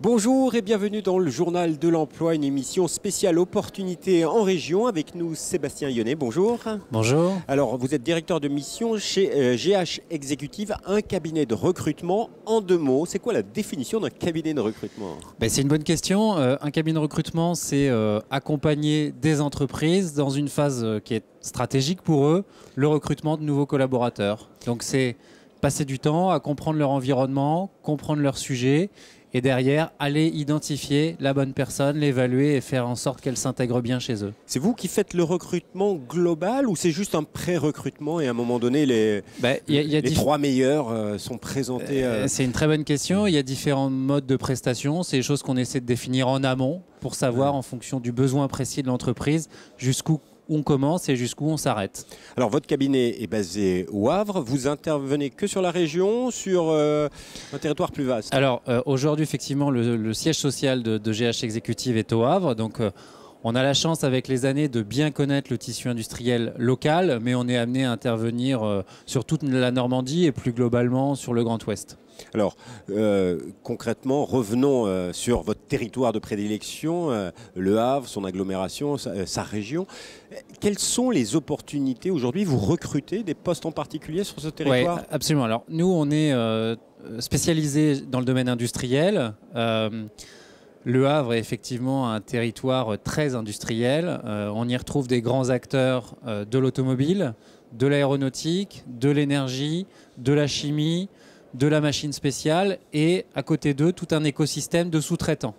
Bonjour et bienvenue dans le Journal de l'Emploi, une émission spéciale opportunité en région. Avec nous Sébastien Yonnet, bonjour. Bonjour. Alors vous êtes directeur de mission chez GH Executive, un cabinet de recrutement. En deux mots, c'est quoi la définition d'un cabinet de recrutement? C'est une bonne question. Un cabinet de recrutement, c'est accompagner des entreprises dans une phase qui est stratégique pour eux, le recrutement de nouveaux collaborateurs. Donc c'est passer du temps à comprendre leur environnement, comprendre leur sujet et derrière aller identifier la bonne personne, l'évaluer et faire en sorte qu'elle s'intègre bien chez eux. C'est vous qui faites le recrutement global ou c'est juste un pré-recrutement et à un moment donné les trois meilleurs sont présentés C'est une très bonne question. Il y a différents modes de prestation. C'est des choses qu'on essaie de définir en amont pour savoir en fonction du besoin précis de l'entreprise jusqu'où on commence et jusqu'où on s'arrête. Alors votre cabinet est basé au Havre, vous intervenez que sur la région, sur un territoire plus vaste? Alors aujourd'hui effectivement le siège social de GH Executive est au Havre, donc on a la chance avec les années de bien connaître le tissu industriel local, mais on est amené à intervenir sur toute la Normandie et plus globalement sur le Grand Ouest. Alors, concrètement, revenons sur votre territoire de prédilection, le Havre, son agglomération, sa région. Quelles sont les opportunités aujourd'hui? Vous recrutez des postes en particulier sur ce territoire? Oui, absolument. Alors, nous, on est spécialisé dans le domaine industriel. Le Havre est effectivement un territoire très industriel. On y retrouve des grands acteurs de l'automobile, de l'aéronautique, de l'énergie, de la chimie, de la machine spéciale et à côté d'eux, tout un écosystème de sous-traitants.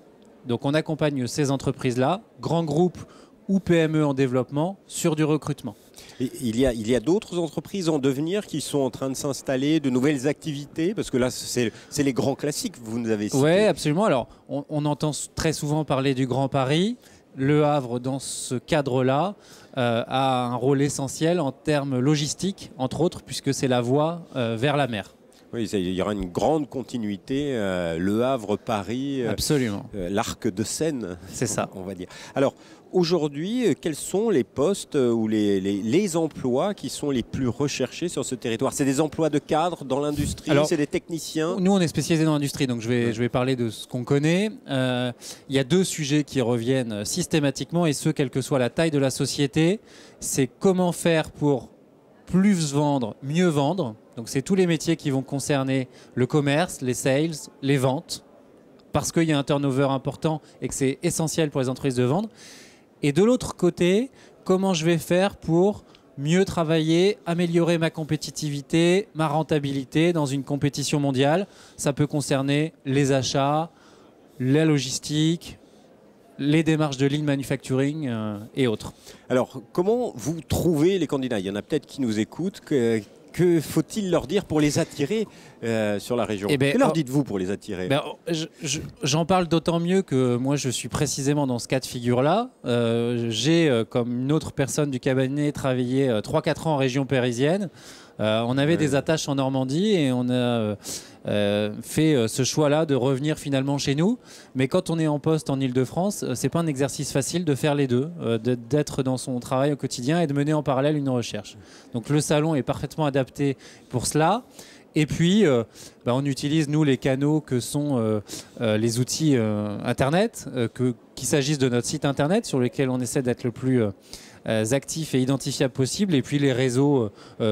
Donc on accompagne ces entreprises-là, grands groupes ou PME en développement, sur du recrutement. Et il y a d'autres entreprises en devenir qui sont en train de s'installer, de nouvelles activités? Parce que là, c'est les grands classiques que vous nous avez cités. Oui, absolument. Alors, on entend très souvent parler du Grand Paris. Le Havre, dans ce cadre-là, a un rôle essentiel en termes logistiques, entre autres, puisque c'est la voie vers la mer. Oui, il y aura une grande continuité, Le Havre, Paris, l'Arc de Seine, c'est ça, on va dire. Alors, aujourd'hui, quels sont les postes ou les emplois qui sont les plus recherchés sur ce territoire? C'est des emplois de cadre dans l'industrie, c'est des techniciens? Nous, on est spécialisé dans l'industrie, donc je vais parler de ce qu'on connaît. Il y a deux sujets qui reviennent systématiquement, et ce, quelle que soit la taille de la société. C'est comment faire pour plus vendre, mieux vendre. Donc c'est tous les métiers qui vont concerner le commerce, les sales, les ventes, parce qu'il y a un turnover important et que c'est essentiel pour les entreprises de vendre. Et de l'autre côté, comment je vais faire pour mieux travailler, améliorer ma compétitivité, ma rentabilité dans une compétition mondiale. Ça peut concerner les achats, la logistique, les démarches de lean manufacturing et autres. Alors, comment vous trouvez les candidats? Il y en a peut-être qui nous écoutent. Que faut-il leur dire pour les attirer sur la région? Que leur dites-vous pour les attirer? J'en parle d'autant mieux que moi, je suis précisément dans ce cas de figure-là. J'ai, comme une autre personne du cabinet, travaillé 3-4 ans en région parisienne. On avait des attaches en Normandie et on a fait ce choix-là de revenir finalement chez nous. Mais quand on est en poste en Ile-de-France, c'est pas un exercice facile de faire les deux, d'être dans son travail au quotidien et de mener en parallèle une recherche. Donc le salon est parfaitement adapté pour cela. Et puis, on utilise, nous, les canaux que sont les outils Internet, qu'il s'agisse de notre site Internet sur lequel on essaie d'être le plus actifs et identifiables possible, et puis les réseaux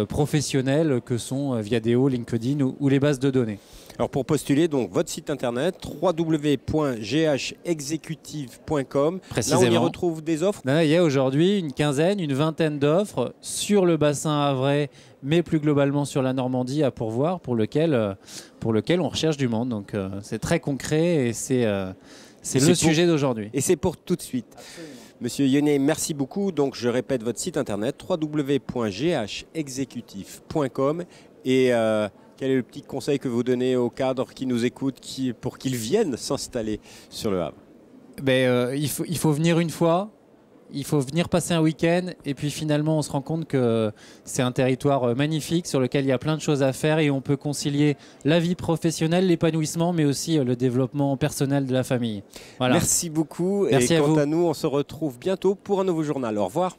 professionnels que sont Viadeo, LinkedIn ou les bases de données. Alors pour postuler, donc votre site internet www.ghexecutive.com. Précisément. Là on y retrouve des offres? Il y a aujourd'hui une vingtaine d'offres sur le bassin havrais, mais plus globalement sur la Normandie à pourvoir, pour lequel on recherche du monde. Donc c'est très concret et c'est le sujet d'aujourd'hui. Et c'est pour tout de suite. Absolument. Monsieur Yonnet, merci beaucoup. Donc je répète votre site internet www.ghexecutive.com et quel est le petit conseil que vous donnez aux cadres qui nous écoutent pour qu'ils viennent s'installer sur le Havre? Il faut venir une fois, il faut venir passer un week-end et puis finalement on se rend compte que c'est un territoire magnifique sur lequel il y a plein de choses à faire et on peut concilier la vie professionnelle, l'épanouissement, mais aussi le développement personnel de la famille. Voilà. Merci beaucoup. Merci et à quant vous. À nous, on se retrouve bientôt pour un nouveau journal. Au revoir.